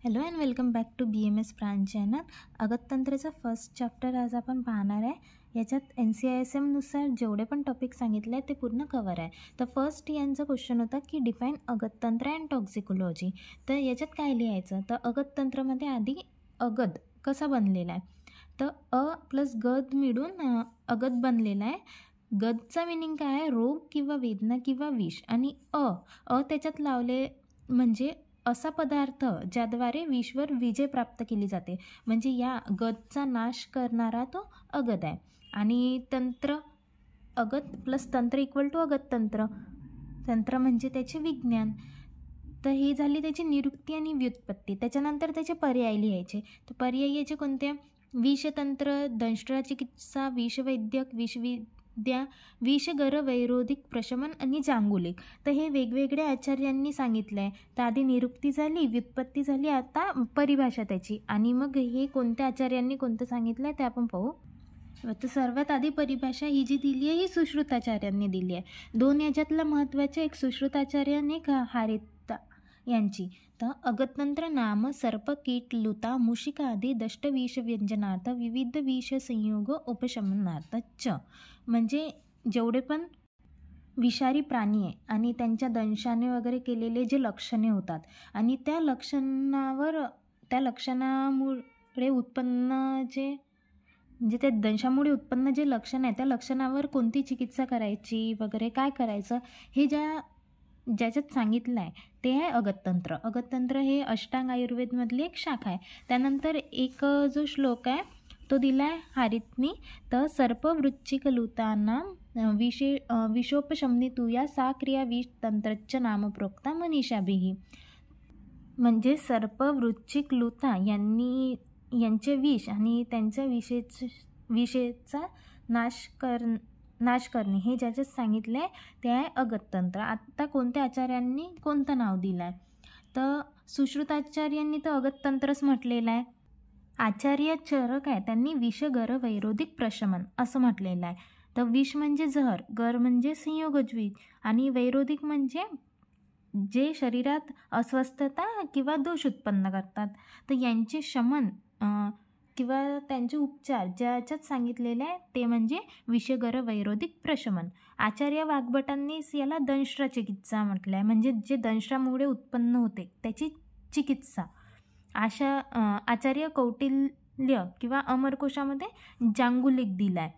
Hello and welcome back to BMS branch channel. अगततंत्राचा first chapter आज आपण पाहणार आहे. याच्यात NCISM-नुसार जेवढे पण टॉपिक सांगितले आहेत ते पूर्ण कवर आहे. तर फर्स्ट यांचा क्वेश्चन होता की डिफाईन अगततंत्र अँड टॉक्सिकोलॉजी. तर याच्यात काय लिहायचं, तर अगततंत्रामध्ये आधी अगद कसा बनलेला आहे, तर अ प्लस गद मिळून अगद बनलेला आहे. गदचा मिनिंग काय आहे, रोग किंवा वेदना किंवा विष. आणि त्याच्यात लावले म्हणजे असा पदार्थ ज्याद्वारे विषवर विजय प्राप्त केली जाते, म्हणजे या गदचा नाश करणारा तो अगद आहे. आणि तंत्र, अगद प्लस तंत्र इक्वल टू अगततंत्र. तंत्र म्हणजे त्याचे विज्ञान. तर ही झाली त्याची निरुक्ती आणि व्युत्पत्ती. त्याच्यानंतर त्याचे पर्याय लिहायचे. तर पर्याय याचे कोणते, विषतंत्र, दंष्ट्राचिकित्सा, विषवैद्यक, विषविद्या, विषगर वैरोधिक प्रशमन आणि जांगुलिक. तर हे वेगवेगळ्या आचार्यांनी सांगितलं आहे. तर आधी निरुक्ती झाली, व्युत्पत्ती झाली, आता परिभाषा त्याची. आणि मग हे कोणत्या आचार्यांनी कोणतं सांगितलं आहे ते आपण पाहू. तर सर्वात आधी परिभाषा ही जी दिली आहे ही सुश्रुताचार्यांनी दिली आहे. दोन याच्यातलं महत्त्वाचे, एक सुश्रुताचार्य आणि एक हारिता यांची. तर अगततंत्र नाम सर्प, कीट, लुता, मूषिका आदी दष्ट विष व्यंजनार्थ विविध विष संयोग उपशमनार्थ च, म्हणजे जेवढे पण विषारी प्राणी आहे आणि त्यांच्या दंशाने वगैरे केलेले जे लक्षणे होतात आणि त्या लक्षणामुळे उत्पन्न जे, म्हणजे त्या दंशामुळे उत्पन्न जे लक्षण आहे त्या लक्षणावर कोणती चिकित्सा करायची वगैरे काय करायचं, हे ज्याच्यात सांगितलं आहे ते आहे अगततंत्र. अगततंत्र हे अष्टांग आयुर्वेदमधली एक शाखा आहे. त्यानंतर एक जो श्लोक आहे तो दिला आहे हारितनी. तर सर्प वृश्चिक लुतांना विषोपशमनी तुया सा क्रिया विष तंत्रच्च नाम प्रोक्ता मनीषाभिः, म्हणजे सर्प, वृश्चिक, लुता यांचे विष आणि त्यांच्या विषेचा नाश करणे हे ज्याच्यात सांगितलं आहे ते आहे अगततंत्र. आता कोणत्या आचार्यांनी कोणतं नाव दिलं आहे, तर सुश्रुताचार्यांनी तर अगततंत्रच म्हटलेलं आहे. आचार्य चरक आहे त्यांनी विषगर वैरोधिक प्रशमन असं म्हटलेलं आहे. तर विष म्हणजे जहर, गर म्हणजे संयोगज विष आणि वैरोधिक म्हणजे जे शरीरात अस्वस्थता किंवा दोष उत्पन्न करतात. तर यांचे शमन किंवा त्यांचे उपचार ज्याच्यात सांगितलेले आहे ते म्हणजे विषगर वैरोधिक प्रशमन. आचार्य वाग्भटांनीच याला दंष्ट्रचिकित्सा म्हटलं आहे, म्हणजे जे दंष्ट्रामुळे उत्पन्न होते त्याची चिकित्सा. आचार्य कौटिल्य किंवा अमरकोशामध्ये जांगुलिक दिला आहे.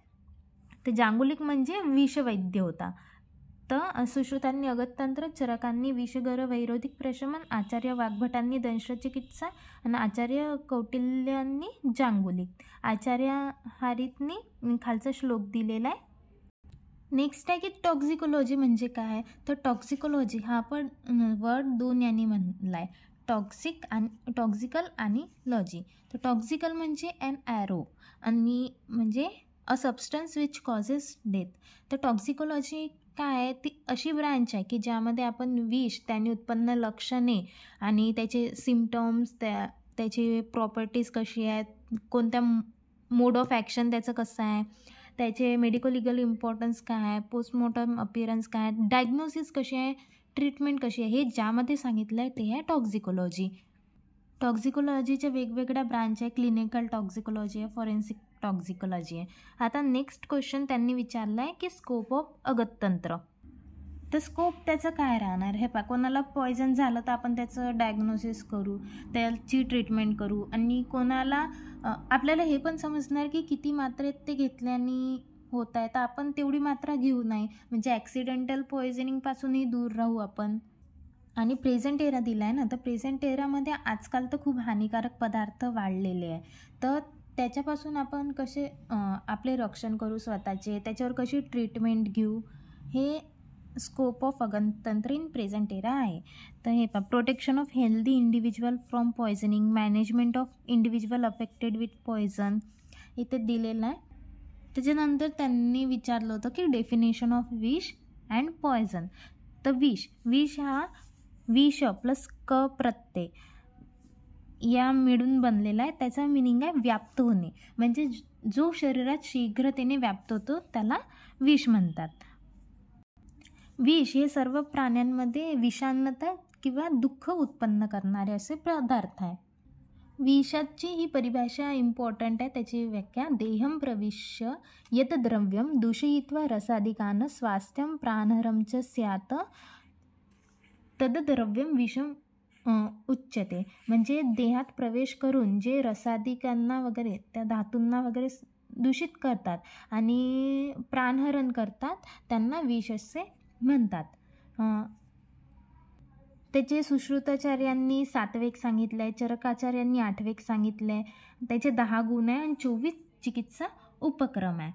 तर जांगुलिक म्हणजे विषवैद्य होता. तर सुश्रुतांनी अगततंत्र, चरकांनी विषगर वैरोधिक प्रशमन, आचार्य वाग्भटांनी दंष्ट्रचिकित्सा आणि आचार्य कौटिल्यांनी जांगुलिक. आचार्य हारितनी खालचा श्लोक दिलेला आहे. नेक्स्ट आहे की टॉक्सिकोलॉजी म्हणजे काय, तर टॉक्सिकोलॉजी हा पण वर्ड दोन यांनी म्हणला आहे, टॉक्सिकल आणि लॉजी. तर टॉक्सिकल म्हणजे ॲन ॲरो आणि म्हणजे अ सबस्टन्स विच कॉजेस डेथ. तर टॉक्सिकोलॉजी काय आहे, ती अशी ब्रांच आहे की ज्यामध्ये आपण विष, त्याने उत्पन्न लक्षणे आणि त्याचे सिम्पटम्स, त्याची प्रॉपर्टीज कशी आहेत, कोणत्या मोड ऑफ ॲक्शन त्याचं कसं आहे, त्याचे मेडिको लिगल इम्पॉर्टन्स काय आहे, पोस्टमॉर्टम अपिअरन्स काय आहे, डायग्नोसिस कशी आहे, ट्रीटमेंट कशी आहे, हे ज्यामध्ये सांगितलं आहे ते आहे टॉक्सिकोलॉजी. टॉक्सिकोलॉजीच्या वेगवेगळ्या ब्रांच आहे, क्लिनिकल टॉक्सिकोलॉजी आहे, फॉरेन्सिक टॉक्सिकोलॉजी आहे. आता नेक्स्ट क्वेश्चन त्यांनी विचारला आहे की स्कोप ऑफ अगततंत्र. तर स्कोप त्याचं काय राहणार, हे कोणाला पॉयझन झालं तर आपण त्याचं डायग्नोसिस करू, त्याची ट्रीटमेंट करू, आणि कोणाला आपल्याला हे पण समजणार की किती मात्रेत ते घेतल्याने होत आहे, तर आपण तेवढी मात्रा घेऊ नये, म्हणजे ॲक्सिडेंटल पॉयझनिंगपासूनही दूर राहू आपण. आणि प्रेझेंट एरा दिला आहे ना, तर प्रेझेंट एरामध्ये आजकाल तर खूप हानिकारक पदार्थ वाढलेले आहे. तर त्याच्यापासून आपण कसे आपले रक्षण करू स्वतःचे, त्याच्यावर कशी ट्रीटमेंट घेऊ, हे स्कोप ऑफ अगततंत्र इन प्रेझेंट एरा आहे. तर हे protection of healthy individual from poisoning, management of individual affected with poison इथे दिलेलं आहे. त्याच्यानंतर त्यांनी विचारलं होतं की डेफिनेशन ऑफ विष अँड पॉयझन. तर विष हा विष प्लस क प्रत्यय या मिळून बनलेला आहे. त्याचा मिनिंग आहे व्याप्त होणे, म्हणजे जो शरीरात शीघ्रतेने व्याप्त होतो त्याला विष म्हणतात. विष हे सर्व प्राण्यांमध्ये विषान्नता किंवा दुःख उत्पन्न करणारे असे पदार्थ आहे. विषाची ही परिभाषा इम्पॉर्टंट आहे. त्याची व्याख्या: देहं प्रविश्य यत द्रव्यं दूषयित्वा रसादिकान् स्वास्थ्यं प्राणहरं च स्यात् तद द्रव्यं विषम उच्यते. म्हणजे देहात प्रवेश करून जे रसादिकांना वगैरे, त्या धातूंना वगैरे दूषित करतात आणि प्राणहरण करतात, त्यांना विष असे म्हणतात. त्याचे सुश्रुताचार्यांनी 7वेक सांगितलं आहे, चरकाचार्यांनी 8वेक सांगितलं आहे. त्याचे 10 गुण आहे आणि 24 चिकित्सा उपक्रम आहे.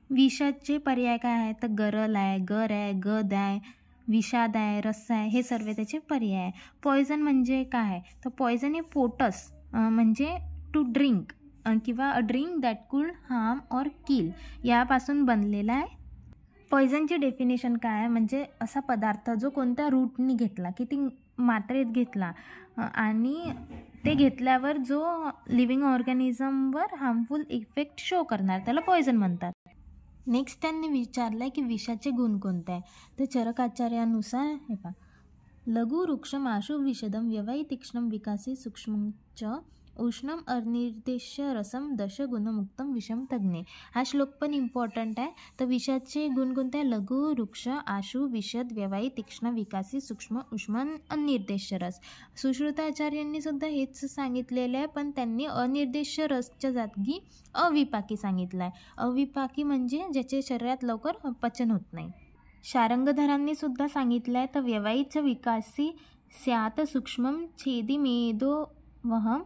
विषाचे पर्याय काय आहे? तर गरल आहे, गर आहे, गद आहे, विषाद आहे, रस आहे, हे सर्व त्याचे पर्याय आहे. पॉयझन म्हणजे काय आहे? तर पॉयझन हे पोटस म्हणजे टू ड्रिंक किंवा अ ड्रिंक दॅट कुड हार्म ऑर किल यापासून बनलेला आहे. पॉयझनची डेफिनेशन काय आहे? म्हणजे असा पदार्थ जो कोणत्या रूटनी घेतला, किती मात्रेत घेतला आणि ते घेतल्यावर जो लिव्हिंग ऑर्गॅनिझमवर हार्मफुल इफेक्ट शो करणार, त्याला पॉयझन म्हणतात. नेक्स्ट त्यांनी विचारलं आहे की विषाचे गुण कोणते आहे? तर चरकाचार्यानुसार हे पहा: लघु वृक्षम आशु विषदम व्यवायी तीक्ष्णम विकासी सूक्ष्म च उष्णम अनिर्देश्य रसम दशगुणमुक्तम विषम तज्ञे. हा श्लोक पण इम्पॉर्टंट आहे. तर विषाचे गुण कोणते आहे? लघु वृक्ष आशु विषद व्यवायी तीक्ष्ण विकासी सूक्ष्म उष्ण अनिर्देश्य रस. सुश्रुताचार्यांनी सुद्धा हेच सांगितलेलं आहे, पण त्यांनी अनिर्देश्य रसच्या जागी अविपाकी सांगितलं आहे. अविपाकी म्हणजे ज्याचे शरीरात लवकर पचन होत नाही. शारंगधरांनी सुद्धा सांगितलं आहे. तर व्यवायीच विकासी स्यात सूक्ष्मम छेदी मेदो वहम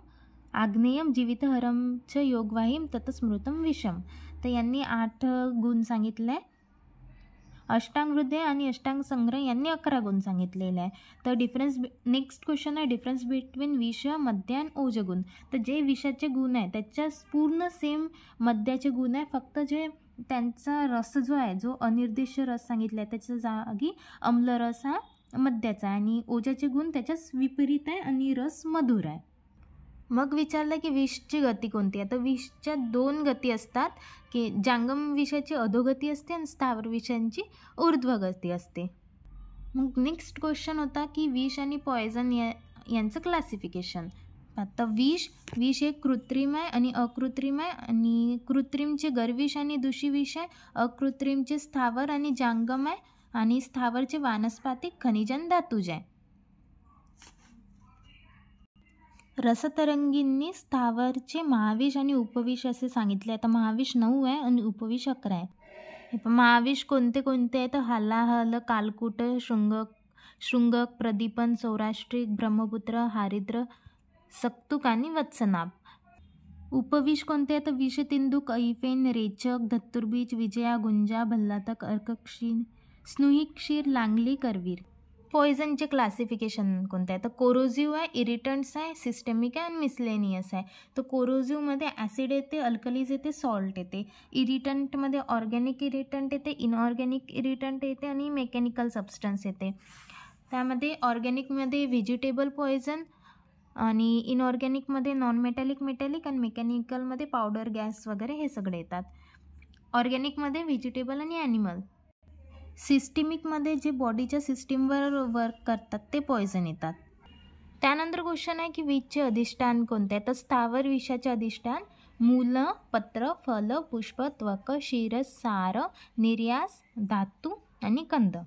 आग्नेयम जीवितहरम च योगवाहीम ततस्मृतम विषम. तर यांनी 8 गुण सांगितले आहे. अष्टांग हृदय आणि अष्टांग संग्रह यांनी 11 गुण सांगितलेले आहे. तर नेक्स्ट क्वेश्चन आहे डिफरन्स बिटवीन विष, मद्य आणि ओजगुण. तर जे विषाचे गुण आहे त्याच्या पूर्ण सेम मद्याचे गुण आहे, फक्त जे त्यांचा रस जो आहे, जो अनिर्देश्य रस सांगितला आहे, त्याच्या जागी अम्लरस हा मद्याचा आणि ओजाचे गुण त्याच्याच विपरीत आहे आणि रस मधुर आहे. मग विचारलं की विषची गती कोणती आहे? तर विषच्या 2 गती असतात, की जांगम विषाची अधोगती असते आणि स्थावर विषांची ऊर्ध्वगती असते. मग नेक्स्ट क्वेश्चन होता की विष आणि पॉयझन यांचं क्लासिफिकेशन. आता विष हे कृत्रिम आहे आणि अकृत्रिम आहे. आणि कृत्रिमचे गरविष आणि दूषिविष आहे, अकृत्रिमचे स्थावर आणि जांगम आहे आणि स्थावरचे वानस्पातिक, खनिज आणि धातुज आहे. रसतरंगींनी स्थावरचे महाविष आणि उपविष असे सांगितले. आता महाविष 9 आहे आणि उपविष 11 आहे. महाविष कोणते कोणते आहे? तर हलाहल, कालकूट, शृंगक, प्रदीपन, सौराष्ट्रिक, ब्रह्मपुत्र, हारिद्र, सक्तुक आणि वत्सनाभ. उपविष कोणते आहे? तर विषतिंदुक, ऐफेन, रेचक, धत्तुरबीज, विजया, गुंजा, भल्लातक, अर्कक्षीण, स्नुहिक्षीर, लांगली, करवीर. पॉयझनचे क्लासिफिकेशन कोणते आहे? तर कोरोजिव्ह आहे, इरिटंट्स आहे, सिस्टेमिक आहे आणि मिसलेनियस आहे. तर कोरोजिव्हमध्ये ॲसिड येते, अल्कलीज येते, सॉल्ट येते. इरिटंटमध्ये ऑर्गॅनिक इरिटंट येते, इनऑर्गॅनिक इरिटंट येते आणि मेकॅनिकल सबस्टन्स येते. त्यामध्ये ऑर्गॅनिकमध्ये व्हेजिटेबल पॉयझन आणि इनऑर्गॅनिकमध्ये नॉन मेटॅलिक, मेटॅलिक आणि मेकॅनिकलमध्ये पावडर, गॅस वगैरे हे सगळे येतात. ऑर्गॅनिकमध्ये व्हेजिटेबल आणि ॲनिमल. सिस्टिमिकमध्ये जे बॉडीच्या सिस्टीमवर वर्क करतात ते पॉयझन येतात. त्यानंतर क्वेश्चन आहे की विषचे अधिष्ठान कोणते आहे? तर स्थावर विषाचे अधिष्ठान मूल, पत्र, फल, पुष्प, त्वक, क्षीर, सार, निर्यास, धातू आणि कंद.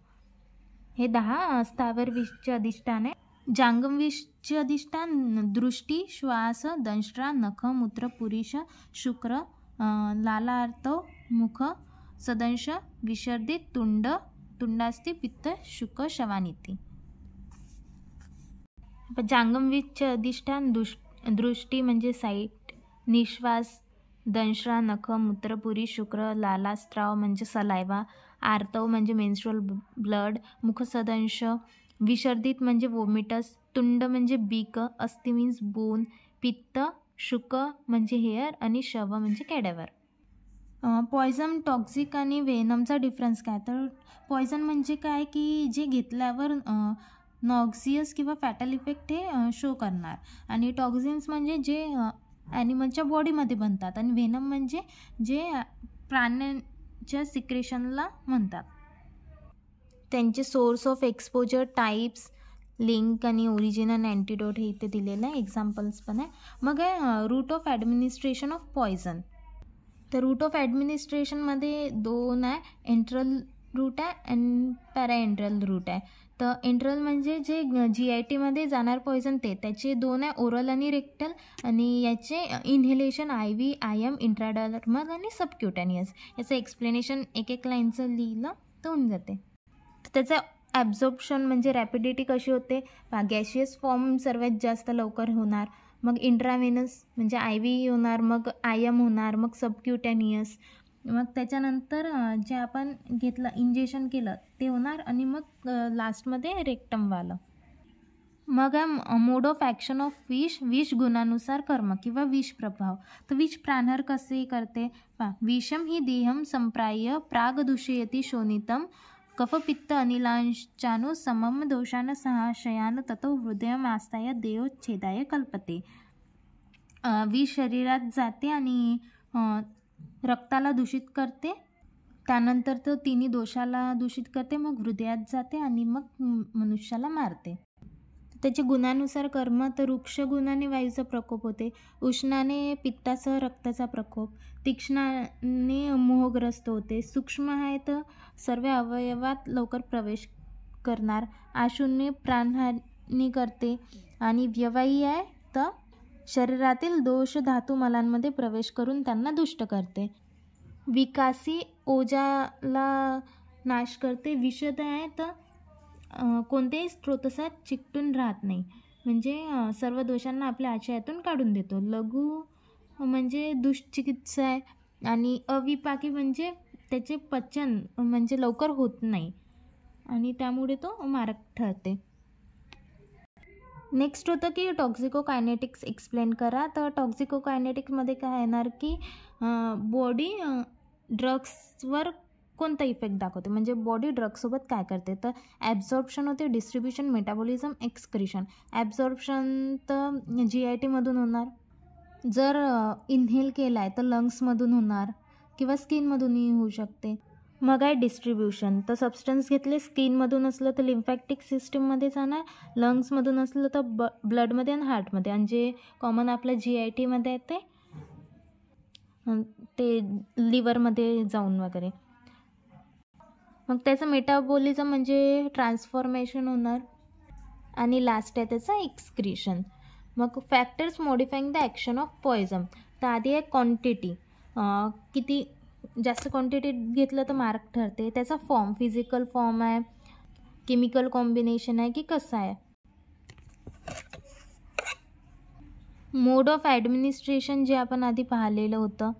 हे 10 स्थावर विषचे अधिष्ठान आहे. जांगम विषचे अधिष्ठान दृष्टी, श्वास, दंष्ट्रा, नख, मूत्र, पुरुष, शुक्र, लालार्थ, मुख, सदंश, विसर्जित, तुंडास्थी, पित्त, शुक, शवानिती. जांगम विषचे अधिष्ठान दृष्टी म्हणजे साईट, निश्वास, दंश्रा, नख, मूत्र, पुरुष, शुक्र, लालास्त्राव म्हणजे सलायवा, आर्तव म्हणजे मेन्स्ट्रुअल ब्लड, मुखसदंश, विसर्जित म्हणजे वोमिटस, तुंड म्हणजे बीक, अस्थि मीन्स बोन, पित्त, शुक म्हणजे हेअर आणि शव म्हणजे कॅडेवर. पॉयझन, टॉक्सिक आणि व्हेनमचा डिफरन्स काय? तर पॉयझन म्हणजे काय की जे घेतल्यावर नॉक्झियस किंवा फॅटल इफेक्ट हे शो करणार. आणि टॉक्झिन्स म्हणजे जे ॲनिमलच्या बॉडीमध्ये बनतात. आणि व्हेनम म्हणजे जे प्राण्यांच्या सिक्रेशनला म्हणतात. त्यांचे source of exposure, types, link आणि ओरिजिन आणि अँटीडोट हे इथे दिलेलं आहे, एक्झाम्पल्स पण आहे. मग आहे root of administration of poison. तर रूट ऑफ ॲडमिनिस्ट्रेशनमध्ये 2 आहे, एंट्रल रूट आहे आणि पॅराएंट्रल रूट आहे. तर एंट्रल म्हणजे जे GITमध्ये जाणार पॉयझन त्याचे 2 आहे, ओरल आणि रेक्टल. आणि याचे इन्हेलेशन IV, IM, इंट्राडर्मल आणि सबक्युटॅनियस. याचं एक्सप्लेनेशन एक लाईनचं लिहिलं तर होऊन जाते. त्याचं ॲब्झॉर्प्शन म्हणजे रॅपिडिटी कशी होते, गॅशियस फॉर्म सर्वात जास्त लवकर होणार, मग इंट्राव्हेनस म्हणजे IV होणार, मग IM होणार, मग सबक्युटॅनियस, मग त्याच्यानंतर जे आपण घेतलं इंजेक्शन केलं ते होणार, आणि मग लास्टमध्ये रेक्टमवालं. मग मोड ऑफ ॲक्शन ऑफ विष गुणानुसार कर्म किंवा विष प्रभाव. तर विष प्राणहर कसे करते, विषम ही देहम संप्राय प्राग दूषयती शोणितम कफपित्त अनिलांशानु समम दोषान सहाशयान ततो हृदयम आस्ताय देहोच्छेदाय कल्पते. विष शरीरात जाते आणि रक्ताला दूषित करते, त्यानंतर तो तिन्ही दोषाला दूषित करते, मग हृदयात जाते आणि मग मनुष्याला मारते. त्याचे गुणानुसार कर्म. तर वृक्ष गुणाने वायूचा प्रकोप होते, उष्णाने पित्तासह रक्ताचा प्रकोप, तीक्ष्णाने मोहग्रस्त होते, सूक्ष्म आहे तर सर्व अवयवात लवकर प्रवेश करणार, आशूने प्राणहानी करते, आणि व्यवायी आहे तर शरीरातील दोष धातू मलांमध्ये प्रवेश करून त्यांना दुष्ट करते, विकासी ओजाला नाश करते, विषद आहे तर कोणत्याही स्रोतसात चिकटून राहत नाही, म्हणजे सर्व दोषांना आपल्या आशयातून काढून देतो, लघु म्हणजे दुष्चिकित्सा आहे, आणि अविपाकी म्हणजे त्याचे पचन म्हणजे लवकर होत नाही आणि त्यामुळे तो मारक ठरते. नेक्स्ट होतं की टॉक्सिकोकायनेटिक्स एक्सप्लेन करा. तर टॉक्सिकोकायनेटिक्समध्ये काय येणार की बॉडी ड्रग्सवर कोणता इफेक्ट दाखवते, म्हणजे बॉडी ड्रग्ससोबत काय करते. तर ॲब्झॉर्प्शन होते, डिस्ट्रीब्युशन, मेटाबॉलिझम, एक्सक्रिशन. ॲब्झॉर्प्शन तर GITमधून होणार, जर इन्हेल केला आहे तर लंग्समधून होणार किंवा स्किनमधूनही होऊ शकते. मग आहे डिस्ट्रीब्युशन. तर सबस्टन्स घेतले स्किनमधून असलं तर लिम्फॅटिक सिस्टीममध्ये जाणार, लंग्समधून असलं तर ब्लडमध्ये आणि हार्टमध्ये, आणि जे कॉमन आपल्या GITमध्ये येते ते लिव्हरमध्ये जाऊन वगैरे. मग त्याचं मेटाबॉलिझम म्हणजे ट्रान्सफॉर्मेशन होणार, आणि लास्ट आहे त्याचं एक्सक्रिशन. मग factors मॉडिफाईंग the action of poison. तर आधी आहे क्वांटिटी, किती जास्त क्वांटिटी घेतलं तर मारक ठरते, त्याचा फॉर्म फिजिकल फॉर्म आहे, केमिकल कॉम्बिनेशन आहे की कसं आहे. मोड ऑफ ॲडमिनिस्ट्रेशन जे आपण आधी पाहिलेलं होतं.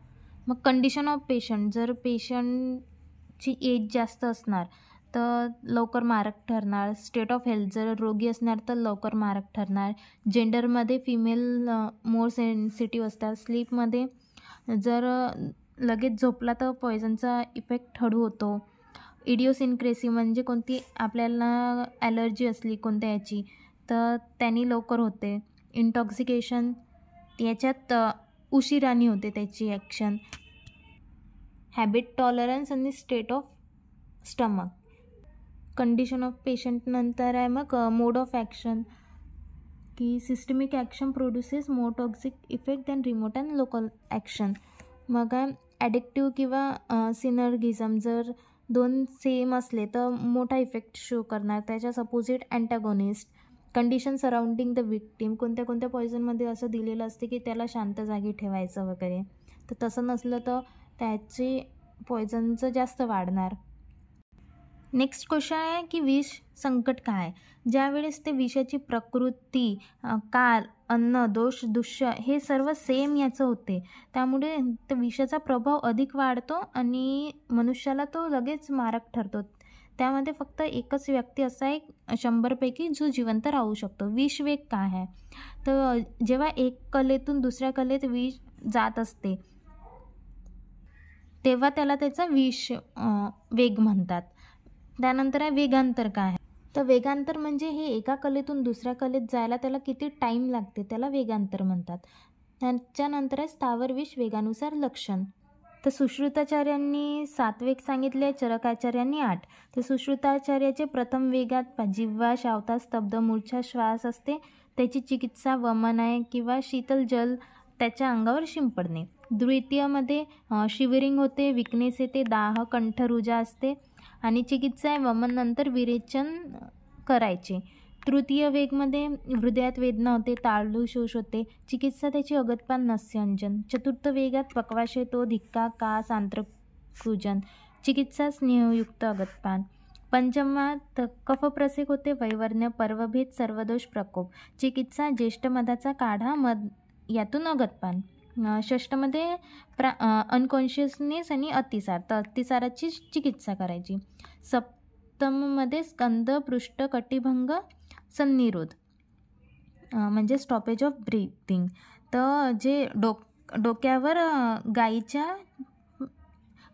मग कंडिशन ऑफ पेशंट, जर पेशंटची एज जास्त असणार तर लवकर मारक ठरणार, स्टेट ऑफ हेल्थ, जर रोगी असणार तर लवकर मारक ठरणार, जेंडरमध्ये फिमेल मोर सेन्सिटिव्ह असतात, स्लीपमध्ये जर लगेच झोपला तर पॉयझनचा इफेक्ट हळू होतो, इडिओसिनक्रेसी म्हणजे कोणती आपल्याला ॲलर्जी असली कोणत्या याची तर त्यांनी लवकर होते, इंटॉक्सिकेशन याच्यात उशिराने होते त्याची ॲक्शन, हॅबिट टॉलरन्स आणि state of stomach. Condition of patient नंतर आहे मग मोड ऑफ ॲक्शन, की systemic action produces more toxic effect than remote and local action. मग आहे ॲडिक्टिव्ह किंवा सिनर्गिझम, जर दोन सेम असले तर मोठा इफेक्ट शो करणार, त्याच्या सपोजिट अँटॅगोनिस्ट. कंडिशन सराउंडिंग द विक्टीम, कोणत्या कोणत्या पॉयझनमध्ये असं दिलेलं असते की त्याला शांत जागी ठेवायचं वगैरे, तर तसं नसलं तर त्याची पॉयझनचं जास्त वाढणार. नेक्स्ट क्वेश्चन आहे की विष संकट काय. ज्यावेळेस ते विषाची प्रकृती, काल, अन्न, दोष, दुष्य हे सर्व सेम याचं होते, त्यामुळे त्या विषाचा प्रभाव अधिक वाढतो आणि मनुष्याला तो लगेच मारक ठरतो. त्यामध्ये फक्त एकच व्यक्ती असा आहे 100पैकी जो जिवंत राहू शकतो. विषवेग काय आहे, तर जेव्हा एक कलेतून दुसऱ्या कलेत विष जात असते तेव्हा त्याला त्याचा विष वेग म्हणतात. त्यानंतर आहे वेगांतर काय आहे. तर वेगांतर म्हणजे हे एका कलेतून दुसऱ्या कलेत जायला त्याला किती टाईम लागते त्याला वेगांतर म्हणतात. त्याच्यानंतर आहे स्थावर विष वेगानुसार लक्षण. तर सुश्रुताचार्यांनी 7 वेग सांगितले, चरकाचार्यांनी 8. तर सुश्रुताचार्याचे प्रथम वेगात जिव्हा, शावता, स्तब्ध, मूर्छा, श्वास असते. त्याची चिकित्सा वमन आहे किंवा शीतल जल त्याच्या अंगावर शिंपडणे. द्वितीयमध्ये शिवरिंग होते, विकनेस येते, दाह, कंठरुजा असते आणि चिकित्सा आहे वमन नंतर विरेचन करायचे. तृतीय वेगमध्ये हृदयात वेदना होते, ताळू शोष होते, चिकित्सा त्याची अगतपान, नस्यंजन. चतुर्थ वेगात पक्वाश येतो, धिक्का, कास, आंत्रकृजन, चिकित्सा स्नेहयुक्त अगतपान. पंचमात कफप्रसेक होते, वैवर्ण्य, पर्वभेद, सर्वदोष, प्रकोप, चिकित्सा ज्येष्ठ मधाचा काढा, मध यातून अगतपान. षष्ठमध्ये अनकॉन्शियसनेस आणि अतिसार, तर अतिसाराची चिकित्सा करायची. सप्तममध्ये स्कंद, पृष्ठ, कटिभंग, सन्निरोध म्हणजे स्टॉपेज ऑफ ब्रीथिंग. तर जे डोक्यावर गाईच्या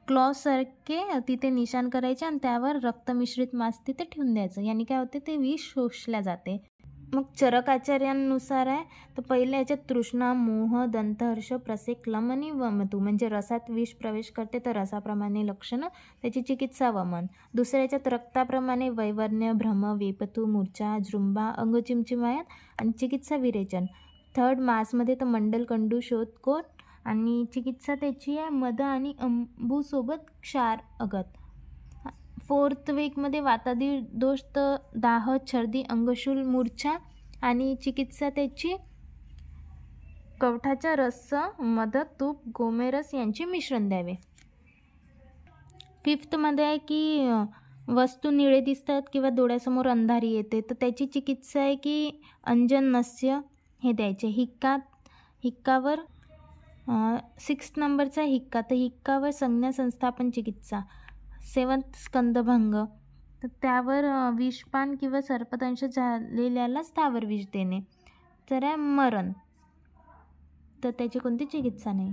क्लॉसारखे तिथे निशाण करायचे आणि त्यावर रक्तमिश्रित मांस तिथे ठेवून द्यायचं. याने काय होते, ते विष शोषल्या जाते. मग चरकाचार्यांनुसार आहे तर पहिल्या याच्यात तृष्णा, मोह, दंतहर्ष, प्रसेक, क्लम आणि वमतू म्हणजे रसात विष प्रवेश करते तर रसाप्रमाणे लक्षणं, त्याची चिकित्सा वमन. दुसऱ्या याच्यात रक्ताप्रमाणे वैवर्ण्य, भ्रम, वेपतू, मूर्छा, जृंभा, अंगचिमचिमायन आणि चिकित्सा विरेचन. थर्ड मांसमध्ये तर मंडल, कंडू, शोधकोर आणि चिकित्सा त्याची आहे मध आणि अंबूसोबत क्षार अगत. फोर्थ वेगमध्ये वातादी दोष तर दाह, छर्दी, अंगशूल, मूर्छा आणि चिकित्सा त्याची कवठाचा रस, मध, तूप, गोमेरस यांचे मिश्रण द्यावे. फिफ्थमध्ये आहे की वस्तू निळे दिसतात किंवा डोळ्यासमोर अंधारी येते तर त्याची चिकित्सा आहे की अंजन, नस्य हे द्यायचे. हिक्कावर 6 नंबरचा हिक्का, तर हिक्कावर संज्ञा संस्थापन चिकित्सा. 7th स्कंदभंग, तर त्यावर विषपान किंवा सर्पदंश झालेल्याला स्थावर विष देणे. तर आहे मरण, तर त्याची कोणती चिकित्सा नाही.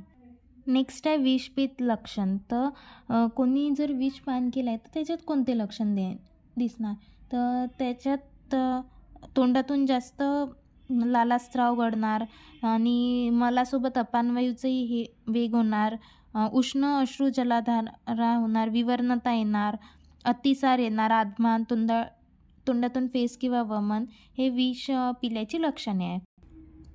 नेक्स्ट आहे विषपित्त लक्षण. तर कोणी जर विषपान केलं आहे तर त्याच्यात कोणते लक्षण दिसणार, तर त्याच्यात तोंडातून जास्त लालास्राव घडणार आणि मलासोबत अपानवायूचंही हे वेग होणार, उष्ण अश्रू जलाधारा होणार, विवर्णता येणार, अतिसार येणार, आत्मान, तोंडातून फेस किंवा वमन हे विष पिल्याची लक्षणे आहे.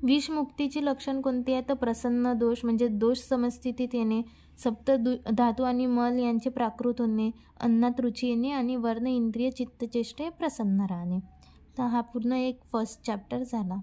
विषमुक्तीची लक्षण कोणती आहे तर प्रसन्न दोष म्हणजे दोष समस्थितीत येणे, सप्त धातू आणि मल यांचे प्राकृत होणे, अन्नात रुची येणे आणि वर्ण इंद्रिय चित्तचेष्टे प्रसन्न राहणे. तर हा पूर्ण एक फर्स्ट चॅप्टर झाला.